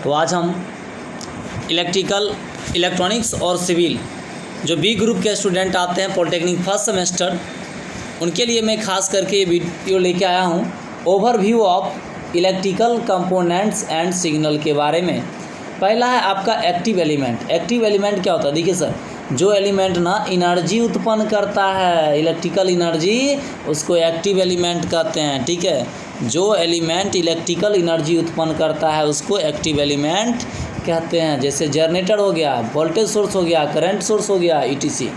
तो आज हम इलेक्ट्रॉनिक्स और सिविल जो बी ग्रुप के स्टूडेंट आते हैं पॉलिटेक्निक फर्स्ट सेमेस्टर, उनके लिए मैं खास करके ये वीडियो लेके आया हूँ overview of electrical components and signal के बारे में। पहला है आपका एक्टिव एलिमेंट। एक्टिव एलिमेंट क्या होता है? देखिए सर, जो एलिमेंट ना एनर्जी उत्पन्न करता है, इलेक्ट्रिकल एनर्जी, उसको एक्टिव एलिमेंट कहते हैं। ठीक है, जो एलिमेंट इलेक्ट्रिकल एनर्जी उत्पन्न करता है उसको एक्टिव एलिमेंट कहते हैं। जैसे जनरेटर हो गया, वोल्टेज सोर्स हो गया, करंट सोर्स हो गया, ईटीसी।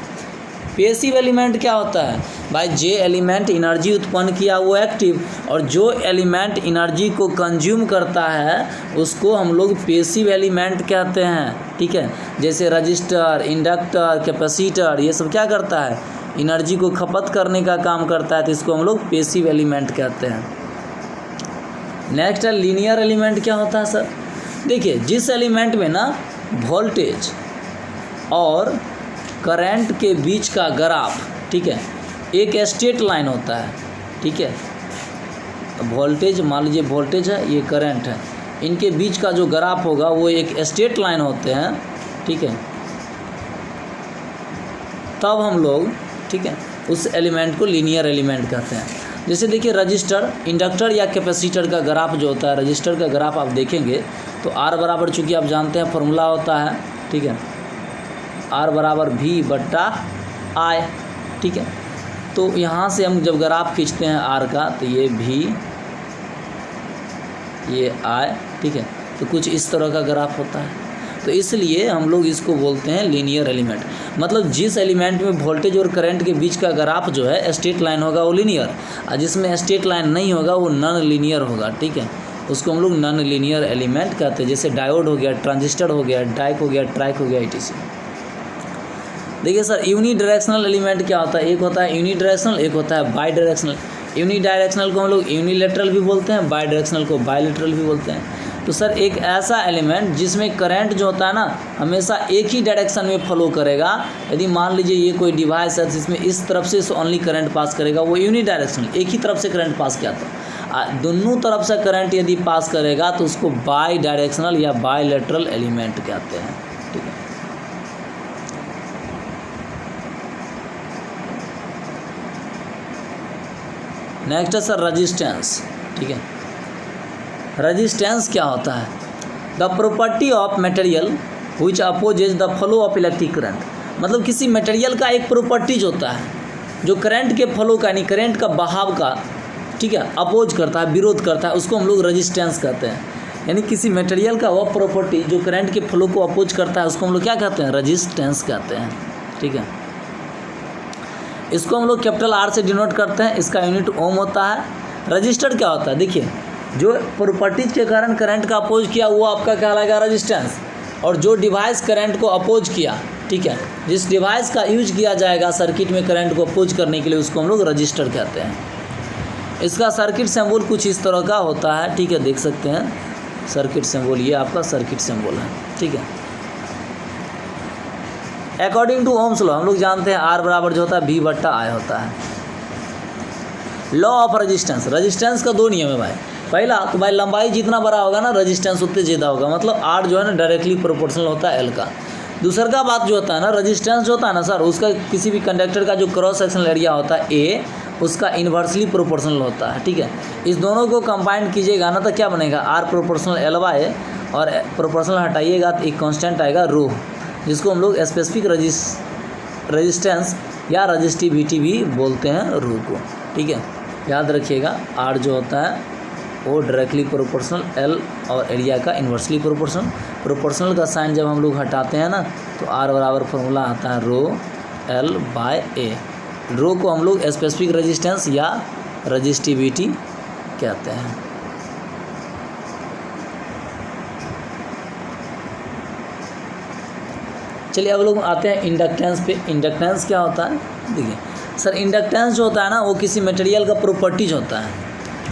पैसिव एलिमेंट क्या होता है भाई? जे एलिमेंट एनर्जी उत्पन्न किया वो एक्टिव, और जो एलिमेंट एनर्जी को कंज्यूम करता है उसको हम लोग पैसिव एलिमेंट कहते हैं। ठीक है, जैसे रजिस्टर, इंडक्टर, कैपेसिटर, ये सब क्या करता है? एनर्जी को खपत करने का काम करता है, तो इसको हम लोग पैसिव एलिमेंट कहते हैं। नेक्स्ट है लीनियर एलिमेंट। क्या होता है सर? देखिए, जिस एलिमेंट में ना वोल्टेज और करंट के बीच का ग्राफ, ठीक है, एक स्ट्रेट लाइन होता है। ठीक है, वोल्टेज, मान लीजिए वोल्टेज है, ये करंट है, इनके बीच का जो ग्राफ होगा वो एक स्ट्रेट लाइन होते हैं। ठीक है, तब हम लोग, ठीक है, उस एलिमेंट को लीनियर एलिमेंट कहते हैं। जैसे देखिए रजिस्टर, इंडक्टर या कैपेसिटर का ग्राफ जो होता है, रजिस्टर का ग्राफ आप देखेंगे तो आर बराबर, चूँकि आप जानते हैं फॉर्मूला होता है, ठीक है, आर बराबर वी बट्टा आई। ठीक है, तो यहाँ से हम जब ग्राफ खींचते हैं आर का, तो ये भी, ये आई, ठीक है, तो कुछ इस तरह का ग्राफ होता है। तो इसलिए हम लोग इसको बोलते हैं लीनियर एलिमेंट। मतलब जिस एलिमेंट में वोल्टेज और करंट के बीच का ग्राफ जो है स्ट्रेट लाइन होगा वो लीनियर, और जिसमें स्ट्रेट लाइन नहीं होगा वो नॉन लीनियर होगा। ठीक है, उसको हम लोग नॉन लीनियर एलिमेंट कहते हैं। जैसे डायोड हो गया, ट्रांजिस्टर हो गया, डाइक हो गया, ट्राइक हो गया, ईटीसी। देखिए सर, यूनी डायरेक्शनल एलिमेंट क्या होता है? एक होता है यूनी डायरेक्शनल, एक होता है बाई डायरेक्शनल। यूनी डायरेक्शनल को हम लोग यूनिलेटरल भी बोलते हैं, बाई डायरेक्शनल को बाईलेटरल भी बोलते हैं। तो सर एक ऐसा एलिमेंट जिसमें करंट जो होता है ना हमेशा एक ही डायरेक्शन में फ्लो करेगा। यदि मान लीजिए ये कोई डिवाइस है जिसमें इस तरफ से ओनली करंट पास करेगा, वो यूनी डायरेक्शनल, एक ही तरफ से करंट पास किया था। दोनों तरफ से करंट यदि पास करेगा तो उसको बाई डायरेक्शनल या बाईलेटरल एलिमेंट कहते हैं। ठीक है, नेक्स्ट है सर रजिस्टेंस। ठीक है, रजिस्टेंस क्या होता है? The property of material which opposes the flow of electric current. मतलब किसी मटेरियल का एक प्रॉपर्टीज होता है जो करंट के फ्लो का, यानी करंट का बहाव का, ठीक है, अपोज करता है, विरोध करता है, उसको हम लोग रजिस्टेंस कहते हैं। यानी किसी मटेरियल का वह प्रॉपर्टी जो करंट के फ्लो को अपोज करता है उसको हम लोग क्या कहते हैं? रजिस्टेंस कहते हैं। ठीक है, इसको हम लोग कैपिटल आर से डिनोट करते हैं, इसका यूनिट ओम होता है। रजिस्टर क्या होता है? देखिए, जो प्रॉपर्टीज के कारण करंट का अपोज किया वो आपका कहलाएगा रजिस्टेंस, और जो डिवाइस करंट को अपोज किया, ठीक है, जिस डिवाइस का यूज किया जाएगा सर्किट में करंट को अपोज करने के लिए, उसको हम लोग रजिस्टर कहते हैं। इसका सर्किट सिंबल कुछ इस तरह का होता है। ठीक है, देख सकते हैं सर्किट सिंबल, ये आपका सर्किट सिंबल है। ठीक है, अकॉर्डिंग टू ओम्स लॉ हम लोग जानते हैं आर बराबर जो होता है वी बट्टा आई होता है। लॉ ऑफ रेजिस्टेंस, रेजिस्टेंस का दो नियम है भाई। पहला तो भाई लंबाई जितना बड़ा होगा ना रेजिस्टेंस उतने ज़्यादा होगा, मतलब आर जो है ना डायरेक्टली प्रोपोर्शनल होता है एल का। दूसरा का बात जो होता है ना, रेजिस्टेंस जो होता है ना सर, उसका किसी भी कंडक्टर का जो क्रॉस सेक्शनल एरिया होता है ए, उसका इन्वर्सली प्रोपोर्शनल होता है। ठीक है, इस दोनों को कंबाइन कीजिएगा ना तो क्या बनेगा? आर प्रोपोर्शनल एल बाय, और प्रोपोर्शनल हटाइएगा तो एक कांस्टेंट आएगा रो, जिसको हम लोग स्पेसिफिक रेजिस्टेंस या रजिस्टिविटी भी बोलते हैं रो को। ठीक है, याद रखिएगा आर जो होता है वो डायरेक्टली प्रोपोर्शनल, एल और एरिया का इन्वर्सली प्रोपोर्शनल। प्रोपोर्शनल का साइन जब हम लोग हटाते हैं ना तो आर बराबर फॉर्मूला आता है रो एल बाय ए। रो को हम लोग स्पेसिफिक रेजिस्टेंस या रजिस्टिविटी कहते हैं। चलिए अब लोग आते हैं इंडक्टेंस पे। इंडक्टेंस क्या होता है? देखिए सर, इंडक्टेंस जो होता है ना वो किसी मटेरियल का प्रॉपर्टीज होता है।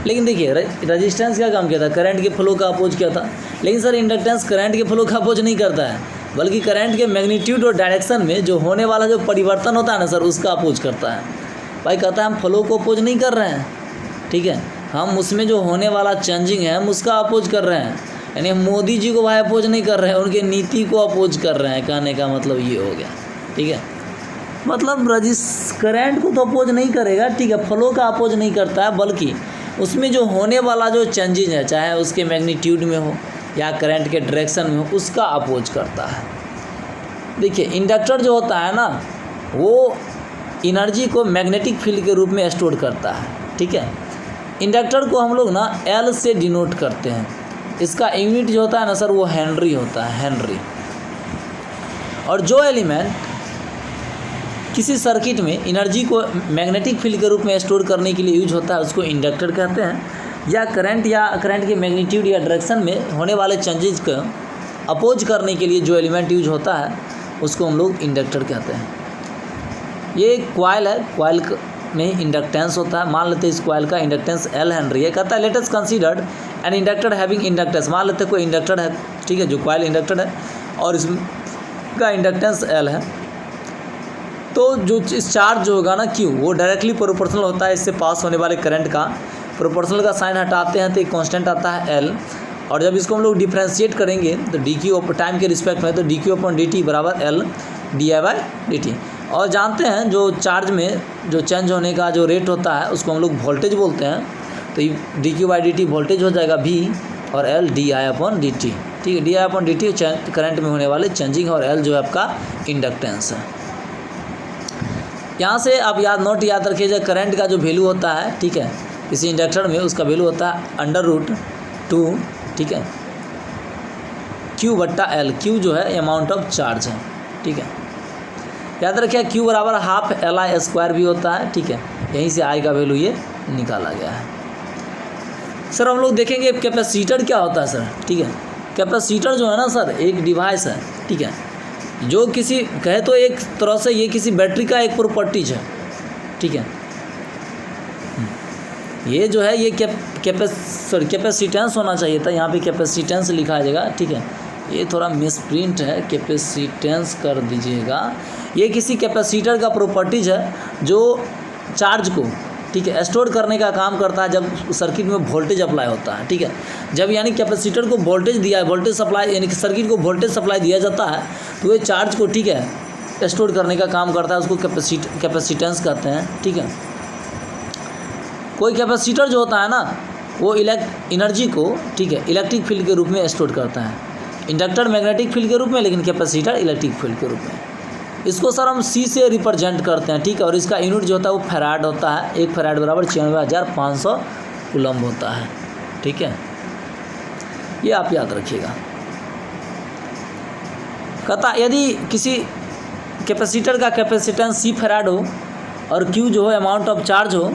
लेकिन देखिए रेजिस्टेंस क्या काम किया था? करंट के फ्लो का अपोज किया था। लेकिन सर इंडक्टेंस करंट के फ्लो का अपोज नहीं करता है, बल्कि करंट के मैग्नीट्यूड और डायरेक्शन में जो होने वाला जो परिवर्तन होता है ना सर, उसका अपोज करता है। भाई कहता है हम फ्लो को अपोज नहीं कर रहे हैं, ठीक है, हम उसमें जो होने वाला चेंजिंग है हम उसका अपोज कर रहे हैं। यानी हम मोदी जी को भाई अपोज नहीं कर रहे हैं, उनके नीति को अपोज कर रहे हैं, कहने का मतलब ये हो गया। ठीक है, मतलब करंट को तो अपोज नहीं करेगा, ठीक है, फ्लो का अपोज नहीं करता है, बल्कि उसमें जो होने वाला जो चेंजेज है, चाहे उसके मैग्नीट्यूड में हो या करंट के डायरेक्शन में हो, उसका अपोज करता है। देखिए इंडक्टर जो होता है ना, वो एनर्जी को मैग्नेटिक फील्ड के रूप में स्टोर करता है। ठीक है, इंडक्टर को हम लोग ना एल से डिनोट करते हैं। इसका यूनिट जो होता है ना सर, वो हेनरी होता है, हेनरी। और जो एलिमेंट किसी सर्किट में एनर्जी को मैग्नेटिक फील्ड के रूप में स्टोर करने के लिए यूज होता है, उसको इंडक्टर कहते हैं। या करंट के मैग्नीट्यूड या डायरेक्शन में होने वाले चेंजेस को अपोज करने के लिए जो एलिमेंट यूज होता है, उसको हम लोग इंडक्टर कहते हैं। ये कॉइल है, कॉइल में इंडक्टेंस होता है। मान लेते हैं इस कॉइल का इंडक्टेंस L हेनरी है। कहता है let us considered an inductor having inductance. मान लेते हैं कोई इंडक्टर है, ठीक है, जो कॉइल इंडक्टर है और इसका इंडक्टेंस L है। तो जो इस चार्ज जो होगा ना Q, वो डायरेक्टली प्रोपोर्शनल होता है इससे पास होने वाले करंट का। प्रोपोर्शनल का साइन हटाते हैं तो एक कांस्टेंट आता है L, और जब इसको हम लोग डिफ्रेंशिएट करेंगे तो dq टाइम के रिस्पेक्ट में, तो dq/dt बराबर L di/dt। और जानते हैं जो चार्ज में जो चेंज होने का जो रेट होता है, उसको हम लोग वोल्टेज बोलते हैं। तो dq/dt वोल्टेज हो जाएगा V, और L di/dt। ठीक है, di/dt करंट में होने वाले चेंजिंग है, और L जो है आपका इंडक्टेंस है। यहाँ से आप नोट याद रखिए, करंट का जो वैल्यू होता है, ठीक है, किसी इंडक्टर में उसका वैल्यू होता है √2, ठीक है, Q/L। Q जो है अमाउंट ऑफ चार्ज है। ठीक है, याद रखिए Q बराबर हाफ Li² भी होता है। ठीक है, यहीं से I का वैल्यू ये निकाला गया है। सर हम लोग देखेंगे कैपेसिटर क्या होता है सर। ठीक है, कैपेसिटर जो है ना सर, एक डिवाइस है, ठीक है, जो किसी कहे तो एक तरह से ये किसी बैटरी का एक प्रॉपर्टीज है। ठीक है, ये जो है ये कैपेसिटेंस होना चाहिए था, यहाँ पे कैपेसिटेंस लिखा जाएगा। ठीक है, ये थोड़ा मिसप्रिंट है, कैपेसिटेंस कर दीजिएगा। ये किसी कैपेसिटर का प्रॉपर्टीज है जो चार्ज को, ठीक है, स्टोर करने का काम करता है जब सर्किट में वोल्टेज अप्लाई होता है। ठीक है, जब यानी कैपेसिटर को वोल्टेज दिया है, वोल्टेज सप्लाई यानी कि सर्किट को वोल्टेज सप्लाई दिया जाता है, तो ये चार्ज को, ठीक है, स्टोर करने का काम करता है, उसको कैपेसिटेंस कहते हैं। ठीक है, कोई कैपेसिटर जो होता है ना, वो एनर्जी को, ठीक है, इलेक्ट्रिक फील्ड के रूप में स्टोर करता है। इंडक्टर मैग्नेटिक फील्ड के रूप में, लेकिन कैपेसिटर इलेक्ट्रिक फील्ड के रूप में। इसको सर हम C से रिप्रेजेंट करते हैं। ठीक है, और इसका यूनिट जो होता है वो फैराड होता है। 1 फैराड बराबर 96,500 कूलम्ब होता है। ठीक है, ये आप याद रखिएगा। कहता यदि किसी कैपेसिटर का कैपेसिटेंस C फैराड हो और Q जो है अमाउंट ऑफ चार्ज हो,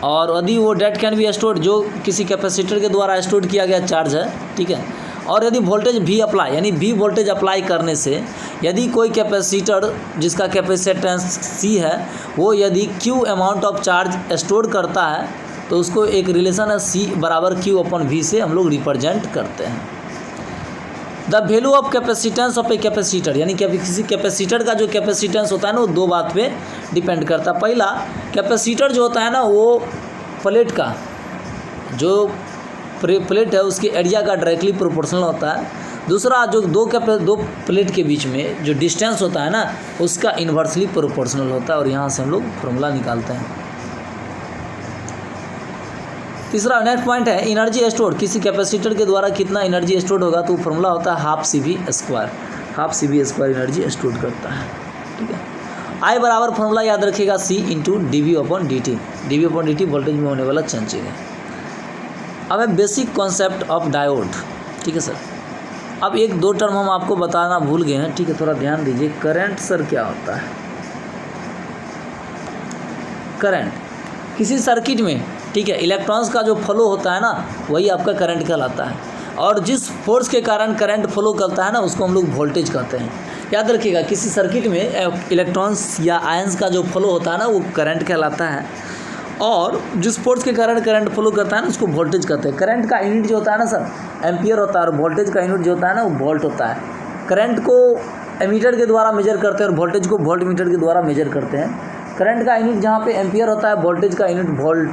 और यदि वो डेट कैन बी स्टोर्ड, जो किसी कैपेसिटर के द्वारा स्टोर किया गया चार्ज है। ठीक है, और यदि वोल्टेज V अप्लाई, यानी V वोल्टेज अप्लाई करने से यदि कोई कैपेसिटर जिसका कैपेसिटेंस C है, वो यदि Q amount of charge store करता है, तो उसको एक रिलेशन है C बराबर Q/V से हम लोग रिप्रेजेंट करते हैं। The value of capacitance of a capacitor, यानी किसी कैपेसिटर का जो कैपेसिटेंस होता है ना, वो 2 बात पे डिपेंड करता है। पहला, कैपेसिटर जो होता है ना, वो प्लेट का जो प्लेट है उसके एरिया का डायरेक्टली प्रोपोर्शनल होता है। दूसरा, जो दो प्लेट के बीच में जो डिस्टेंस होता है ना, उसका इन्वर्सली प्रोपोर्शनल होता है, और यहाँ से हम लोग फॉर्मूला निकालते हैं। तीसरा नेक्स्ट पॉइंट है एनर्जी स्टोर, किसी कैपेसिटर के द्वारा कितना एनर्जी स्टोर होगा, तो फॉर्मूला होता है हाफ CV² एनर्जी स्टोर करता है। ठीक है, I बराबर फॉर्मूला याद रखिएगा C × dV/dt। dV/dt वोल्टेज में होने वाला चेंजिंग है। अब है बेसिक कॉन्सेप्ट ऑफ डायोड। ठीक है सर, अब 1-2 टर्म हम आपको बताना भूल गए हैं। ठीक है, थोड़ा ध्यान दीजिए। करंट सर क्या होता है? करंट किसी सर्किट में, ठीक है, इलेक्ट्रॉन्स का जो फ्लो होता है ना, वही आपका करंट कहलाता है। और जिस फोर्स के कारण करंट फ्लो करता है ना, उसको हम लोग वोल्टेज कहते हैं। याद रखिएगा, किसी सर्किट में इलेक्ट्रॉन्स या आयंस का जो फ्लो होता है ना, वो करंट कहलाता है। और जिस फोर्स के कारण करंट फ्लो करता है ना, उसको वोल्टेज कहते हैं। करंट का यूनिट जो होता है ना सर, एम्पियर होता है, और वोल्टेज का यूनिट जो होता है ना, वो वोल्ट होता है। करंट को एमीटर के द्वारा मेजर करते हैं, और वोल्टेज को वोल्ट मीटर के द्वारा मेजर करते हैं। करंट का यूनिट जहाँ पे एम्पियर होता है, वोल्टेज का यूनिट वोल्ट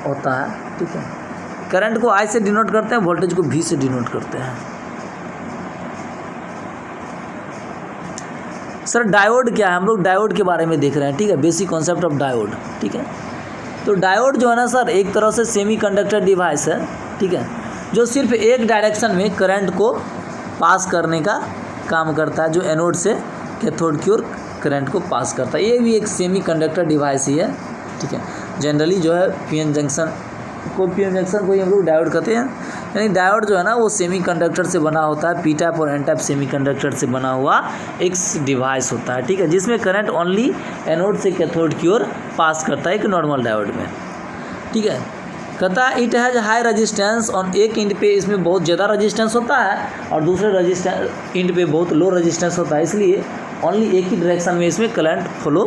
होता है। ठीक है, करंट को I से डिनोट करते हैं, वोल्टेज को V से डिनोट करते हैं। सर डायोड क्या है, हम लोग डायोड के बारे में देख रहे हैं, ठीक है, बेसिक कॉन्सेप्ट ऑफ डायोड, ठीक है। तो डायोड जो है ना सर एक तरह से सेमी कंडक्टर डिवाइस है, ठीक है, जो सिर्फ एक डायरेक्शन में करंट को पास करने का काम करता है, जो एनोड से कैथोड की ओर करंट को पास करता है। ये भी एक सेमी कंडक्टर डिवाइस ही है, ठीक है। जनरली जो है पीएन जंक्शन को ही हम लोग डायोड कहते हैं। यानी डायोड जो है ना वो सेमी कंडक्टर से बना होता है, पी टाइप और एन टाइप सेमी कंडक्टर से बना हुआ एक डिवाइस होता है, ठीक है, जिसमें करंट ओनली एनोड से कैथोड की ओर पास करता है एक नॉर्मल डायोड में, ठीक है। कहता है it has high resistance, on एक इंड पे इसमें बहुत ज़्यादा रजिस्टेंस होता है और दूसरे रजिस्टेंस इंड पे बहुत लो रजिस्टेंस होता है, इसलिए ओनली एक ही डायरेक्शन में इसमें करंट फ्लो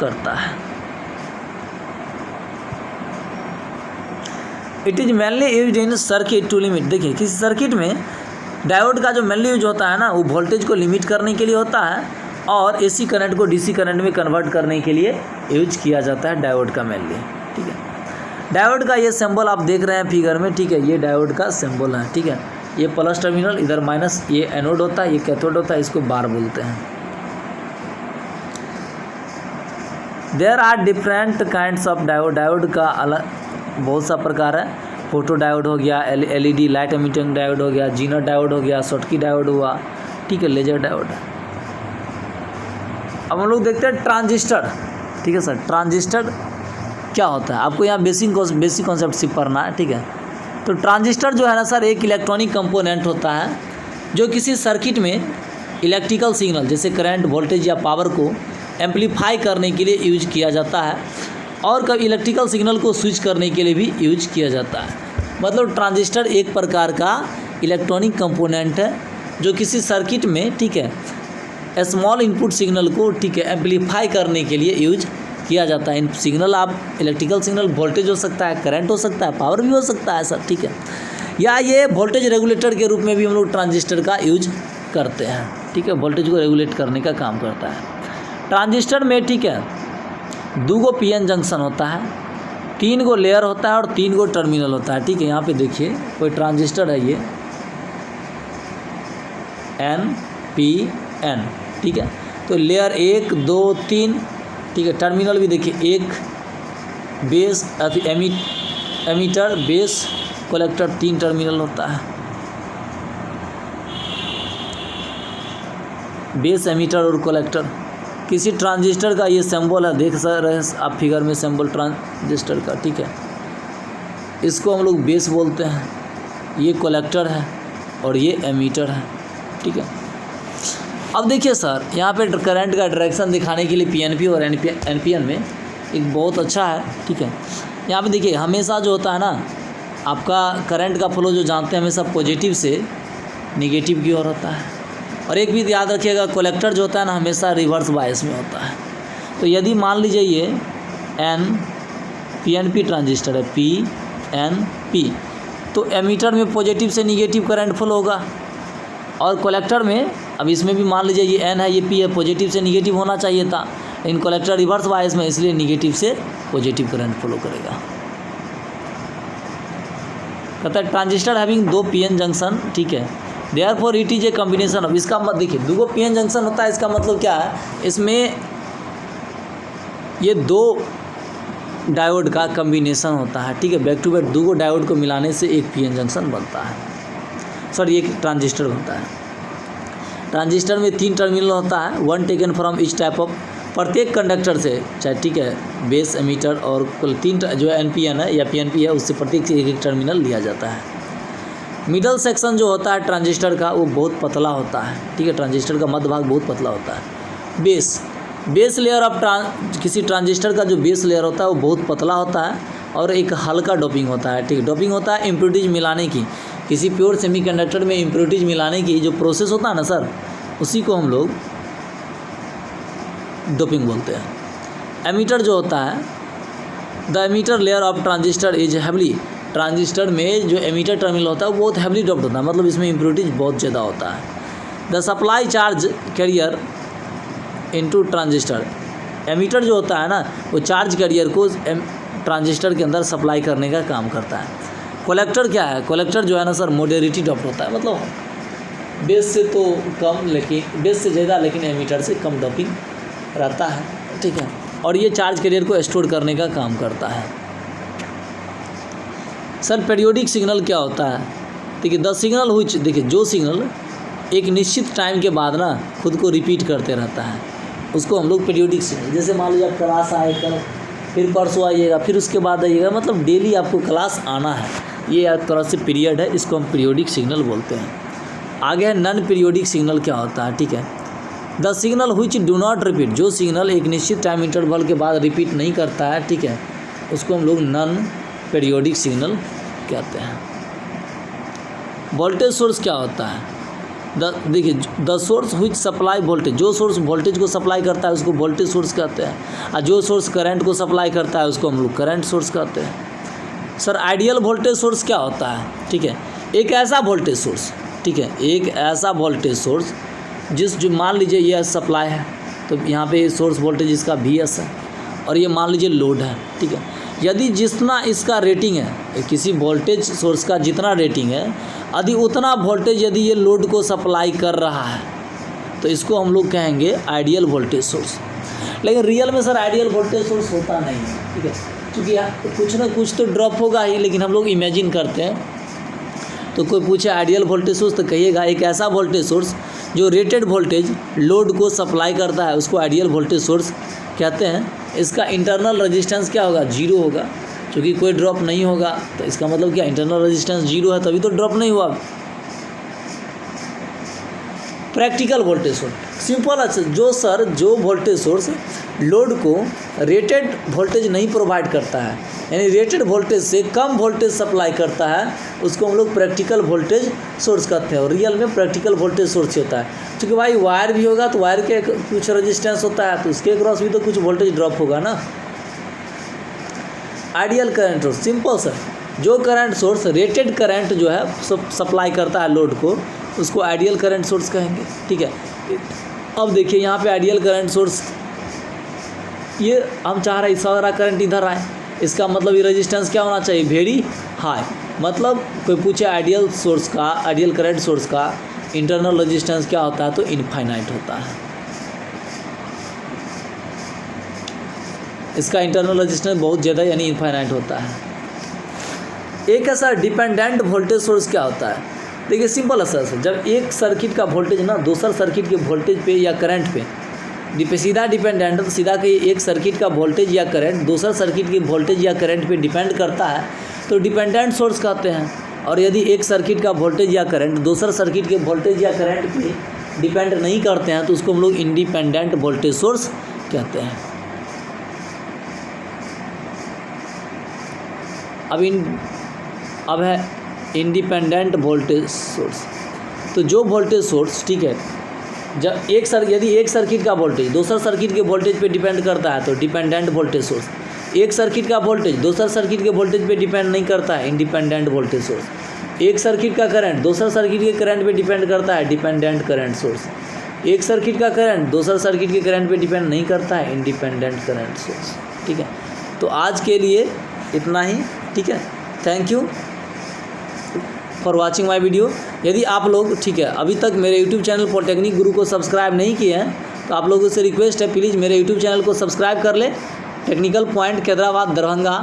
करता है। It is mainly used in circuit to limit, देखिए किसी सर्किट में डायोड का जो मेनली यूज होता है ना वो वोल्टेज को लिमिट करने के लिए होता है और एसी करंट को डीसी करंट में कन्वर्ट करने के लिए यूज किया जाता है डायोड का मेनली, ठीक है। डायोड का ये सिंबल आप देख रहे हैं फिगर में, ठीक है, ये डायोड का सिंबल है, ठीक है। ये प्लस टर्मिनल, इधर माइनस, ये एनोड होता है, ये कैथोड होता है, इसको बार बोलते हैं। There are different kinds of diode, diode का अलग बहुत सा प्रकार है। फोटो डायोड हो गया, एलईडी लाइट एमिटिंग डायोड हो गया, जीनर डायोड हो गया, शॉटकी डायोड हुआ, ठीक है, लेजर डायोड। अब हम लोग देखते हैं ट्रांजिस्टर, ठीक है सर। ट्रांजिस्टर क्या होता है आपको यहाँ बेसिक कॉन्सेप्ट सिर्फ पढ़ना है, ठीक है। तो ट्रांजिस्टर जो है ना सर एक इलेक्ट्रॉनिक कंपोनेंट होता है जो किसी सर्किट में इलेक्ट्रिकल सिग्नल जैसे करंट, वोल्टेज या पावर को एम्पलीफाई करने के लिए यूज किया जाता है और कभी इलेक्ट्रिकल सिग्नल को स्विच करने के लिए भी यूज किया जाता है। मतलब ट्रांजिस्टर एक प्रकार का इलेक्ट्रॉनिक कंपोनेंट है जो किसी सर्किट में, ठीक है, स्मॉल इनपुट सिग्नल को, ठीक है, एम्पलीफाई करने के लिए यूज किया जाता है। इन सिग्नल आप इलेक्ट्रिकल सिग्नल वोल्टेज हो सकता है, करंट हो सकता है, पावर भी हो सकता है सर, ठीक है, या ये वोल्टेज रेगुलेटर के रूप में भी हम लोग ट्रांजिस्टर का यूज करते हैं, ठीक है, वोल्टेज को रेगुलेट करने का काम करता है। ट्रांजिस्टर में, ठीक है, 2 गो पीएन जंक्शन होता है, 3 गो लेयर होता है और 3 गो टर्मिनल होता है, ठीक है। यहाँ पे देखिए कोई ट्रांजिस्टर है, ये NPN, ठीक है। तो लेयर 1 2 3, ठीक है। टर्मिनल भी देखिए, एक base emitter, base, collector, 3 terminal होता है, बेस, एमीटर और कलेक्टर। किसी ट्रांजिस्टर का ये सिंबल है, देख रहे हैं आप फिगर में सिंबल ट्रांजिस्टर का, ठीक है। इसको हम लोग बेस बोलते हैं, ये कलेक्टर है और ये एमीटर है, ठीक है। अब देखिए सर यहाँ पे करंट का डायरेक्शन दिखाने के लिए पीएनपी और एनपीएन में एक बहुत अच्छा है, ठीक है। यहाँ पे देखिए हमेशा जो होता है ना आपका करंट का फ्लो जो जानते हैं हमेशा पॉजिटिव से निगेटिव की ओर होता है, और एक भी याद रखिएगा कलेक्टर जो होता है ना हमेशा रिवर्स बायस में होता है। तो यदि मान लीजिए ये पीएनपी ट्रांजिस्टर है, पीएनपी, तो एमीटर में पॉजिटिव से निगेटिव करंट फ्लो होगा और कलेक्टर में, अब इसमें भी मान लीजिए ये एन है, ये पी है, पॉजिटिव से निगेटिव होना चाहिए था, लेकिन कलेक्टर रिवर्स बायस में इसलिए निगेटिव से पॉजिटिव करंट फ्लो करेगा। कहता है ट्रांजिस्टर हैविंग 2 पीएन जंक्शन, ठीक है, therefore it is a combination of, इसका मतलब देखिए 2 गो पीएन जंक्शन होता है, इसका मतलब क्या है, इसमें ये 2 डायोड का कॉम्बिनेशन होता है, ठीक है। बैक टू बैक 2 गो डायोड को मिलाने से एक पीएन जंक्शन बनता है, सॉरी एक ट्रांजिस्टर होता है। ट्रांजिस्टर में 3 टर्मिनल होता है, 1 taken from each type of, प्रत्येक कंडक्टर से, चाहे ठीक है बेस, एमीटर और कुल 3 जो एनपीएन है या पीएनपी है उससे प्रत्येक से एक टर्मिनल लिया जाता है। मिडल सेक्शन जो होता है ट्रांजिस्टर का वो बहुत पतला होता है, ठीक है, ट्रांजिस्टर का मध्य भाग बहुत पतला होता है। बेस लेयर ऑफ किसी ट्रांजिस्टर का जो बेस लेयर होता है वो बहुत पतला होता है और एक हल्का डोपिंग होता है, ठीक है। डोपिंग होता है इम्प्योरिटीज मिलाने की, किसी प्योर सेमीकंडक्टर में इम्प्योरिटीज मिलाने की जो प्रोसेस होता है ना सर, उसी को हम लोग डोपिंग बोलते हैं। एमीटर जो होता है, the emitter layer of transistor is heavily, transistor में जो एमीटर टर्मिनल होता है वो बहुत हैवली डोप्ड होता है, मतलब इसमें इम्प्योरिटीज बहुत ज़्यादा होता है। The supply charge carrier into transistor, emitter जो होता है ना वो चार्ज कैरियर को ट्रांजिस्टर के अंदर सप्लाई करने का काम करता है। कोलेक्टर क्या है, कोलेक्टर जो है ना सर मॉडरेटली डॉप्ड होता है, मतलब बेस से तो कम लेकिन बेस से ज़्यादा लेकिन एमीटर से कम डॉपिंग रहता है, ठीक है। और ये चार्ज कैरियर को स्टोर करने का काम करता है। सर पीरियोडिक सिग्नल क्या होता है, देखिए द सिग्नल व्हिच, देखिए जो सिग्नल एक निश्चित टाइम के बाद ना खुद को रिपीट करते रहता है उसको हम लोग पीरियोडिक सिग्नल, जैसे मान लीजिए आप क्लास आए कल, फिर परसों आइएगा, फिर उसके बाद आइएगा, मतलब डेली आपको क्लास आना है, ये एक तरह से पीरियड है, इसको हम पीरियोडिक सिग्नल बोलते हैं। आगे है नॉन पीरियोडिक सिग्नल क्या होता है, ठीक है। The signal which do not repeat, जो सिग्नल एक निश्चित टाइम इंटरवल के बाद रिपीट नहीं करता है, ठीक है, उसको हम लोग नॉन पीरियोडिक सिग्नल कहते हैं। वोल्टेज सोर्स क्या होता है, देखिए the source which supply voltage, जो सोर्स वोल्टेज को सप्लाई करता है उसको वोल्टेज सोर्स कहते हैं, और जो सोर्स करंट को सप्लाई करता है उसको हम लोग करंट सोर्स कहते हैं। सर आइडियल वोल्टेज सोर्स क्या होता है, ठीक है, एक ऐसा वोल्टेज सोर्स, ठीक है, एक ऐसा वोल्टेज सोर्स जो मान लीजिए ये सप्लाई है, तो यहाँ पे सोर्स वोल्टेज इसका VS है, और ये मान लीजिए लोड है, ठीक है। यदि जितना इसका रेटिंग है, किसी वोल्टेज सोर्स का जितना रेटिंग है, यदि उतना वोल्टेज यदि ये लोड को सप्लाई कर रहा है तो इसको हम लोग कहेंगे आइडियल वोल्टेज सोर्स। लेकिन रियल में सर आइडियल वोल्टेज सोर्स होता नहीं है, ठीक है, क्योंकि कुछ ना कुछ तो ड्रॉप होगा ही, लेकिन हम लोग इमेजिन करते हैं। तो कोई पूछे आइडियल वोल्टेज सोर्स तो कहिएगा एक ऐसा वोल्टेज सोर्स जो रेटेड वोल्टेज लोड को सप्लाई करता है उसको आइडियल वोल्टेज सोर्स कहते हैं। इसका इंटरनल रेजिस्टेंस क्या होगा, 0 होगा, क्योंकि कोई ड्रॉप नहीं होगा, तो इसका मतलब क्या इंटरनल रेजिस्टेंस 0 है, तभी तो ड्रॉप नहीं हुआ। प्रैक्टिकल वोल्टेज सोर्स सिंपल है, जो वोल्टेज सोर्स लोड को रेटेड वोल्टेज नहीं प्रोवाइड करता है, यानी रेटेड वोल्टेज से कम वोल्टेज सप्लाई करता है, उसको हम लोग प्रैक्टिकल वोल्टेज सोर्स कहते हैं। और रियल में प्रैक्टिकल वोल्टेज सोर्स होता है, क्योंकि भाई वायर भी होगा तो वायर के कुछ रेजिस्टेंस होता है, तो उसके अक्रॉस भी तो कुछ वोल्टेज ड्रॉप होगा ना। Ideal current source simple sir, जो करंट सोर्स रेटेड करंट जो है सप्लाई करता है लोड को, उसको आइडियल करंट सोर्स कहेंगे, ठीक है। अब देखिए यहाँ पे आइडियल करंट सोर्स, ये हम चाह रहे हैं सारा करंट इधर आए, इसका मतलब ये रेजिस्टेंस क्या होना चाहिए, वेरी हाई। मतलब कोई पूछे आइडियल सोर्स का, आइडियल करंट सोर्स का इंटरनल रेजिस्टेंस क्या होता है, तो इनफाइनाइट होता है। इसका इंटरनल रेजिस्टेंस बहुत ज़्यादा यानी इनफाइनाइट होता है। एक है सर डिपेंडेंट वोल्टेज सोर्स क्या होता है, देखिए सिंपल है सर, जब एक सर्किट का वोल्टेज ना दूसर सर्किट के वोल्टेज पे या करंट पे सीधा डिपेंडेंट, तो सीधा कि एक सर्किट का वोल्टेज या करंट दूसर सर्किट के वोल्टेज या करंट पे डिपेंड करता है तो डिपेंडेंट सोर्स कहते हैं। और यदि एक सर्किट का वोल्टेज या करंट दूसर सर्किट के वोल्टेज या करंट पे डिपेंड नहीं करते हैं तो उसको हम लोग इंडिपेंडेंट वोल्टेज सोर्स कहते हैं। अब है इंडिपेंडेंट वोल्टेज सोर्स, तो जो वोल्टेज सोर्स, ठीक है, जब यदि एक सर्किट का वोल्टेज दूसर सर्किट के वोल्टेज पे डिपेंड करता है तो डिपेंडेंट वोल्टेज सोर्स, एक सर्किट का वोल्टेज दूसर सर्किट के वोल्टेज पे डिपेंड नहीं करता है, इंडिपेंडेंट वोल्टेज सोर्स। एक सर्किट का करंट दूसर सर्किट के करंट पे डिपेंड करता है, डिपेंडेंट करंट सोर्स। एक सर्किट का करंट दूसर सर्किट के करंट पे डिपेंड नहीं करता है, इंडिपेंडेंट करंट सोर्स, ठीक है। तो आज के लिए इतना ही, ठीक है। Thank you for watching my video. यदि आप लोग, ठीक है, अभी तक मेरे यूट्यूब चैनल पॉलिटेक्निक गुरु को सब्सक्राइब नहीं किए हैं तो आप लोगों से रिक्वेस्ट है प्लीज़ मेरे यूट्यूब चैनल को सब्सक्राइब कर ले। टेक्निकल पॉइंट कैदराबाद दरभंगा,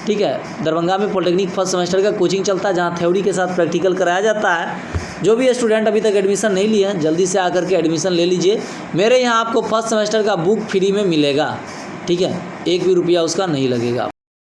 ठीक है, दरभंगा में पॉलिटेक्निक फर्स्ट सेमेस्टर का कोचिंग चलता है जहाँ थ्योरी के साथ प्रैक्टिकल कराया जाता है। जो भी स्टूडेंट अभी तक एडमिशन नहीं लिए हैं जल्दी से आकर के एडमिशन ले लीजिए। मेरे यहाँ आपको फर्स्ट सेमेस्टर का बुक फ्री में मिलेगा, ठीक है, 1 भी रुपया उसका नहीं लगेगा।